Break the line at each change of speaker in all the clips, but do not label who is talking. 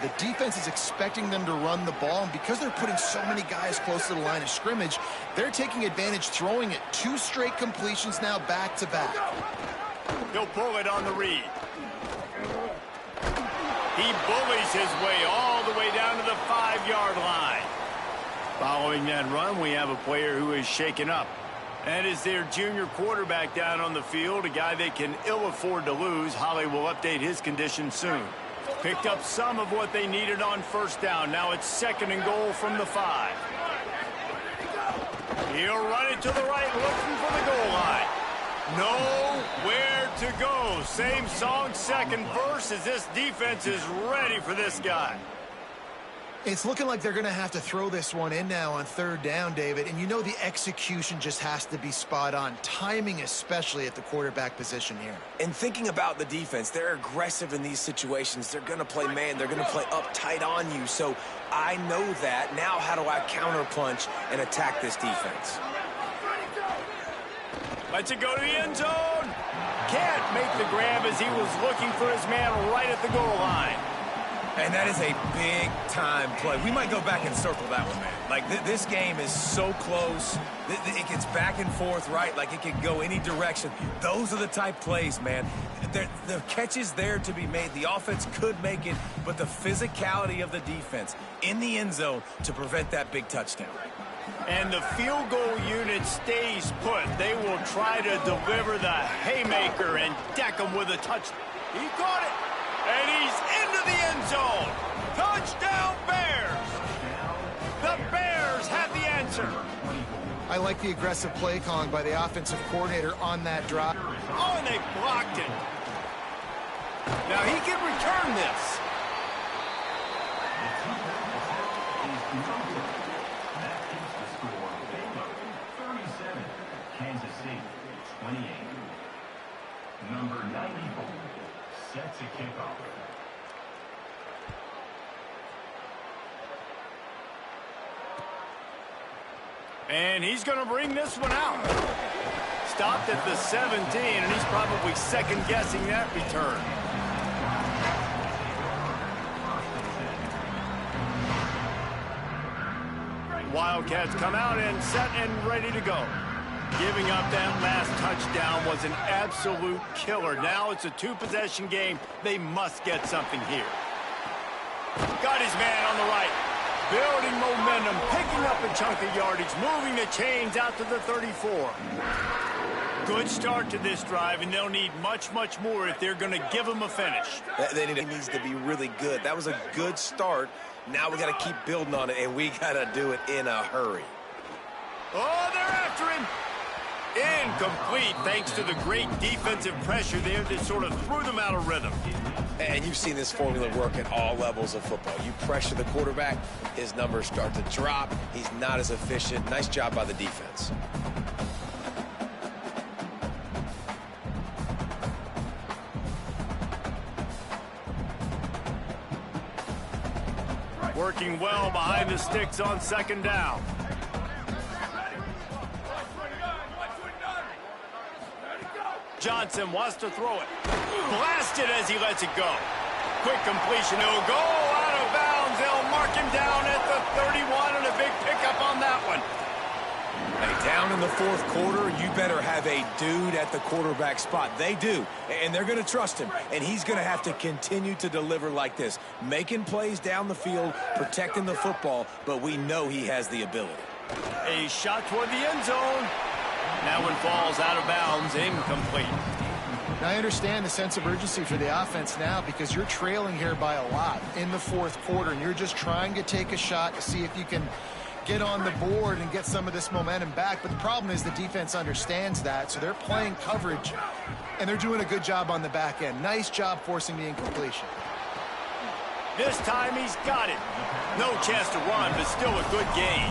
The defense is expecting them to run the ball, and because they're putting so many guys close to the line of scrimmage, they're taking advantage, throwing it 2 straight completions now back-to-back.
He'll pull it on the read. He bullies his way all the way down to the 5-yard line. Following that run, we have a player who is shaken up. That is their junior quarterback down on the field, a guy they can ill afford to lose. Holly will update his condition soon. Picked up some of what they needed on first down. Now it's 2nd and goal from the 5. He'll run it to the right, looking for the goal line. Nowhere to go. Same song, second verse, as this defense is ready for this guy.
It's looking like they're going to have to throw this one in now on 3rd down, David. And you know the execution just has to be spot on. Timing especially at the quarterback position here.
And thinking about the defense, they're aggressive in these situations. They're going to play man. They're going to play up tight on you. So I know that. Now how do I counterpunch and attack this defense?
Lets it go to the end zone. Can't make the grab as he was looking for his man right at the goal line.
And that is a big-time play. We might go back and circle that one, man. Like, this game is so close. It gets back and forth, right? Like, it can go any direction. Those are the type plays, man. The catch is there to be made. The offense could make it, but the physicality of the defense in the end zone to prevent that big touchdown.
And the field goal unit stays put. They will try to deliver the haymaker and deck him with a touchdown. He caught it. And he's into the end zone. Touchdown, Bears. The Bears have the answer.
I like the aggressive play calling by the offensive coordinator on that drive.
Oh, and they blocked it. Now he can return this.
Kansas State, 28. Number 94 sets a kickoff.
And he's going to bring this one out. Stopped at the 17, and he's probably second-guessing that return. Wildcats come out and set and ready to go. Giving up that last touchdown was an absolute killer. Now it's a 2-possession game. They must get something here. Got his man on the right. Building momentum, picking up a chunk of yardage, moving the chains out to the 34. Good start to this drive, and they'll need much, much more if they're going to give them a finish.
It needs to be really good. That was a good start. Now we got to keep building on it, and we got to do it in a hurry.
Oh, they're after him. Incomplete, thanks to the great defensive pressure there that sort of threw them out of rhythm.
And you've seen this formula work at all levels of football. You pressure the quarterback, his numbers start to drop. He's not as efficient. Nice job by the defense.
Working well behind the sticks on 2nd down. Johnson wants to throw it. Blasted as he lets it go. Quick completion. He'll go out of bounds. They'll mark him down at the 31, and a big pickup on that one.
Hey, down in the 4th quarter, you better have a dude at the quarterback spot. They do, and they're going to trust him, and he's going to have to continue to deliver like this, making plays down the field, protecting the football, but we know he has the ability.
A shot toward the end zone. That one falls out of bounds, incomplete.
Now, I understand the sense of urgency for the offense now because you're trailing here by a lot in the 4th quarter, and you're just trying to take a shot to see if you can get on the board and get some of this momentum back. But the problem is the defense understands that, so they're playing coverage, and they're doing a good job on the back end. Nice job forcing the incompletion.
This time he's got it. No chance to run, but still a good gain.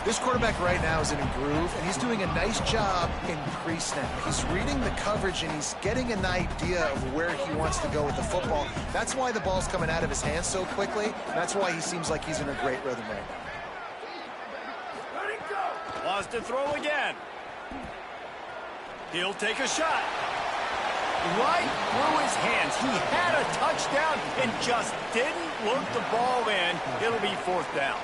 This quarterback right now is in a groove, and he's doing a nice job in pre-snap. He's reading the coverage, and he's getting an idea of where he wants to go with the football. That's why the ball's coming out of his hands so quickly, and that's why he seems like he's in a great rhythm right now.
Wants to throw again. He'll take a shot. right through his hands. He had a touchdown and just didn't look the ball in. It'll be 4th down.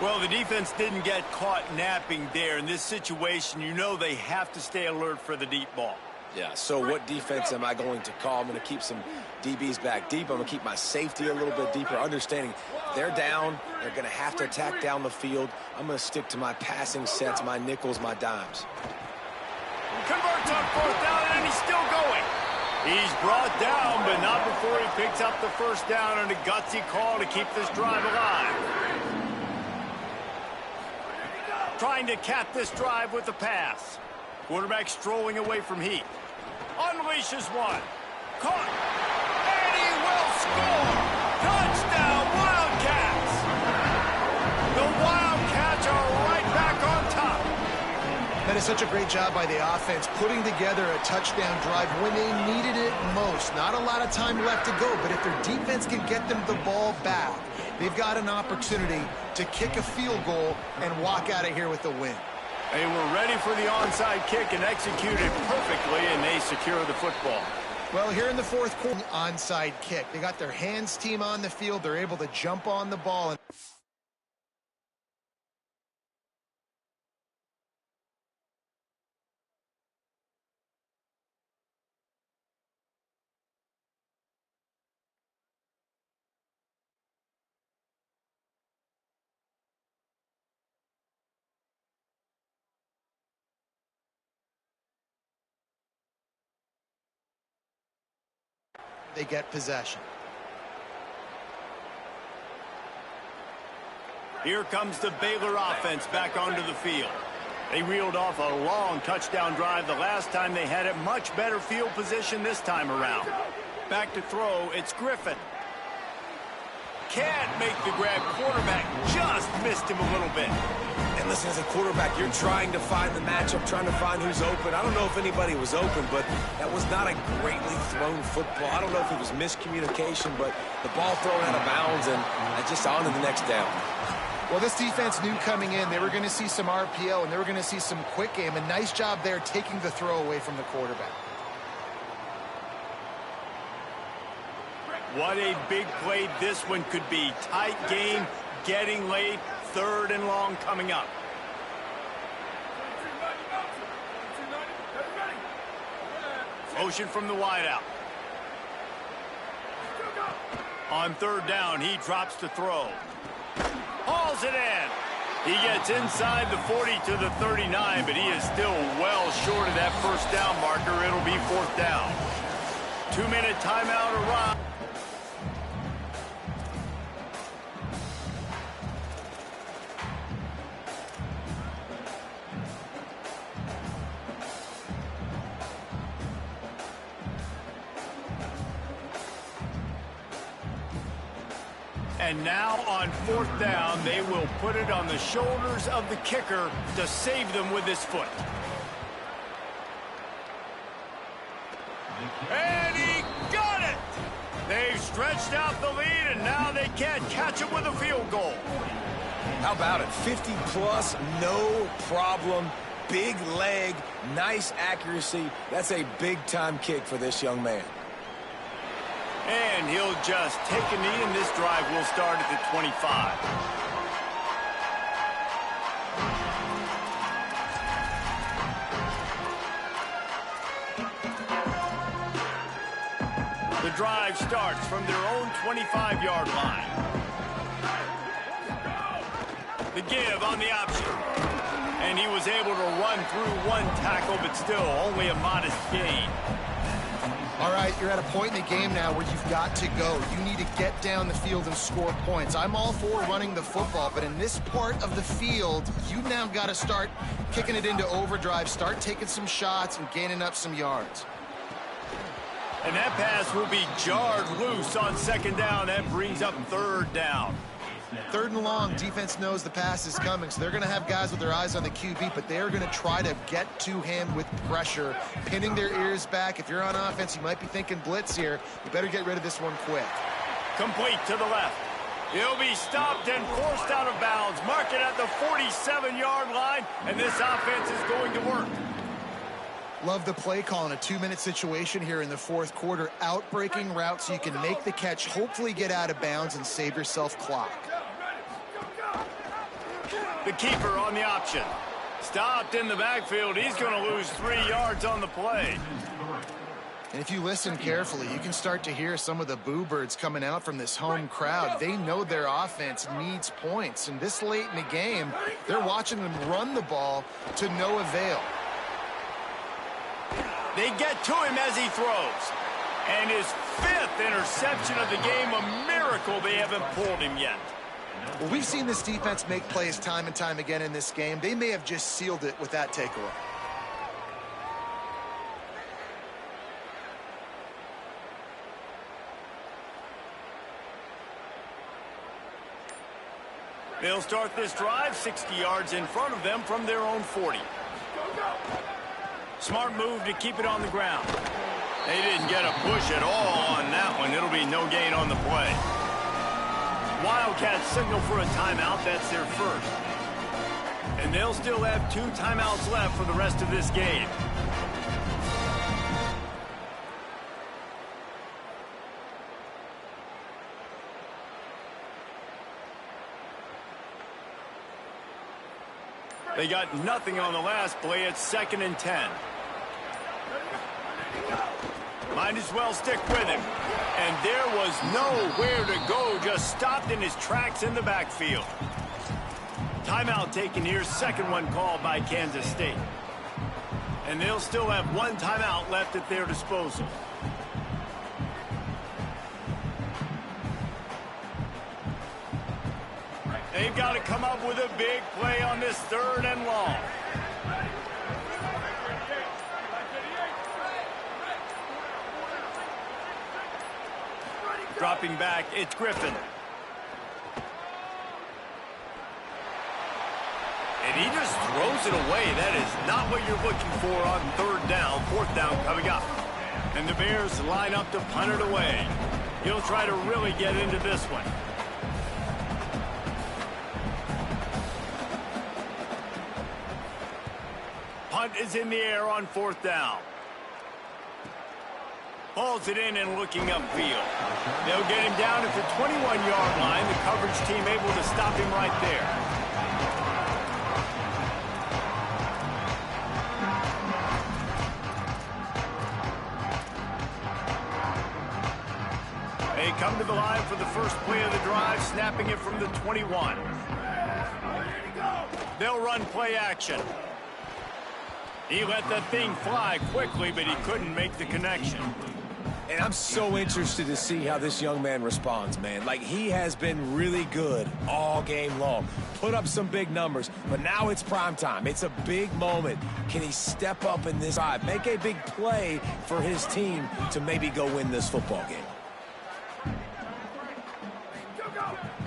Well, the defense didn't get caught napping there. In this situation, you know they have to stay alert for the deep ball.
Yeah, so what defense am I going to call? I'm going to keep some DBs back deep. I'm going to keep my safety a little bit deeper, understanding they're down. They're going to have to attack down the field. I'm going to stick to my passing sets, my nickels, my dimes.
Converts on 4th down, and he's still going. He's brought down, but not before he picks up the 1st down and a gutsy call to keep this drive alive. Trying to cap this drive with the pass. Quarterback strolling away from heat. Unleashes one. Caught. And he will score. Touchdown, Wildcats. The Wildcats are right back on top.
That is such a great job by the offense, putting together a touchdown drive when they needed it most. Not a lot of time left to go, but if their defense can get them the ball back, they've got an opportunity to kick a field goal and walk out of here with a win.
They were ready for the onside kick and executed perfectly, and they secure the football.
Well, here in the 4th quarter, onside kick. They got their hands team on the field. They're able to jump on the ball. They get possession.
Here comes the Baylor offense back onto the field. They reeled off a long touchdown drive the last time they had it. Much better field position this time around. Back to throw, it's Griffin. Can't make the grab. Quarterback just missed him a little bit.
And listen, as a quarterback, you're trying to find the matchup, trying to find who's open. I don't know if anybody was open, but that was not a greatly thrown football. I don't know if it was miscommunication, but the ball thrown out of bounds, and just on to the next down.
Well, this defense knew coming in they were going to see some RPO, and they were going to see some quick game. A nice job there taking the throw away from the quarterback.
What a big play this one could be. Tight game, getting late, 3rd and long coming up. Motion from the wideout. On 3rd down, he drops to throw. Hauls it in. He gets inside the 40 to the 39, but he is still well short of that 1st down marker. It'll be 4th down. 2-minute timeout arrives. And now on 4th down, they will put it on the shoulders of the kicker to save them with his foot. And he got it! They've stretched out the lead, and now they can't catch it with a field goal.
How about it? 50-plus, no problem. Big leg, nice accuracy. That's a big-time kick for this young man.
And he'll just take a knee, and this drive will start at the 25. The drive starts from their own 25-yard line. The give on the option. And he was able to run through one tackle, but still only a modest gain.
All right, you're at a point in the game now where you've got to go. You need to get down the field and score points. I'm all for running the football, but in this part of the field, you now got to start kicking it into overdrive, start taking some shots and gaining up some yards.
And that pass will be jarred loose on 2nd down. That brings up 3rd down.
3rd and long, defense knows the pass is coming, so they're going to have guys with their eyes on the QB, but they're going to try to get to him with pressure, pinning their ears back. If you're on offense, you might be thinking blitz here. You better get rid of this one quick.
Complete to the left. He'll be stopped and forced out of bounds. Mark it at the 47-yard line, and this offense is going to work.
Love the play call in a 2-minute situation here in the fourth quarter. Out-breaking route so you can make the catch, hopefully get out of bounds, and save yourself clock.
The keeper on the option. Stopped in the backfield. He's going to lose 3 yards on the play.
And if you listen carefully, you can start to hear some of the boo birds coming out from this home crowd. They know their offense needs points. And this late in the game, they're watching them run the ball to no avail.
They get to him as he throws. And his 5th interception of the game, a miracle they haven't pulled him yet.
Well, we've seen this defense make plays time and time again in this game. They may have just sealed it with that takeaway.
They'll start this drive 60 yards in front of them from their own 40. Smart move to keep it on the ground. They didn't get a push at all on that one. It'll be no gain on the play. Wildcats signal for a timeout. That's their first. And they'll still have 2 timeouts left for the rest of this game. They got nothing on the last play. It's 2nd and 10. Might as well stick with him. And there was nowhere to go. Just stopped in his tracks in the backfield. Timeout taken here. 2nd one called by Kansas State. And they'll still have 1 timeout left at their disposal. They've got to come up with a big play on this 3rd and long. Dropping back, it's Griffin. And he just throws it away. That is not what you're looking for on 3rd down. 4th down coming up. And the Bears line up to punt it away. He'll try to really get into this one. Punt is in the air on 4th down. Hauls it in and looking upfield. They'll get him down at the 21-yard line. The coverage team able to stop him right there. They come to the line for the first play of the drive, snapping it from the 21. They'll run play action. He let that thing fly quickly, but he couldn't make the connection.
And I'm so interested to see how this young man responds, man. Like, he has been really good all game long. Put up some big numbers, but now it's prime time. It's a big moment. Can he step up in this drive, make a big play for his team to maybe go win this football game?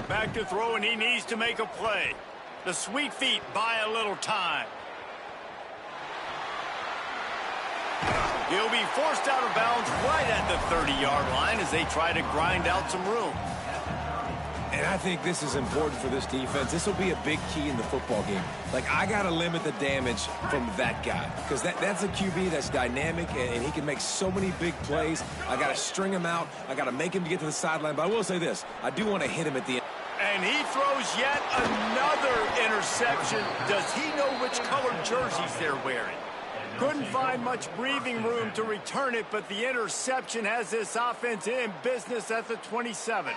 Back to throw, and he needs to make a play. The sweet feet buy a little time. He'll be forced out of bounds right at the 30-yard line as they try to grind out some room.
And I think this is important for this defense. This will be a big key in the football game. Like, I got to limit the damage from that guy because that's a QB that's dynamic, and he can make so many big plays. I got to string him out. I got to make him get to the sideline. But I will say this. I do want to hit him at the end.
And he throws yet another interception. Does he know which colored jerseys they're wearing? Couldn't find much breathing room to return it, but the interception has this offense in business at the 27.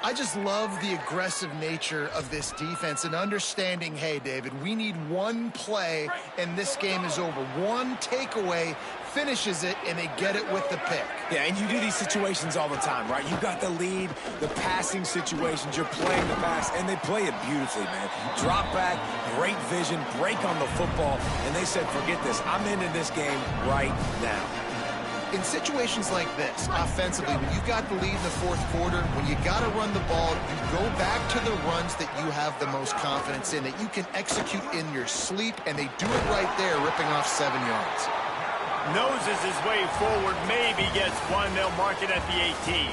I just love the aggressive nature of this defense and understanding, hey, David, we need 1 play and this game is over. 1 takeaway finishes it, and they get it with the pick.
Yeah, and you do these situations all the time, right? You got the lead, the passing situations, you're playing the pass, and they play it beautifully, man. Drop back, great vision, break on the football, and they said, forget this. I'm into this game right now.
In situations like this, offensively, when you've got the lead in the fourth quarter, when you got to run the ball, you go back to the runs that you have the most confidence in, that you can execute in your sleep, and they do it right there, ripping off 7 yards.
Noses his way forward, maybe gets 1. They'll mark it at the 18.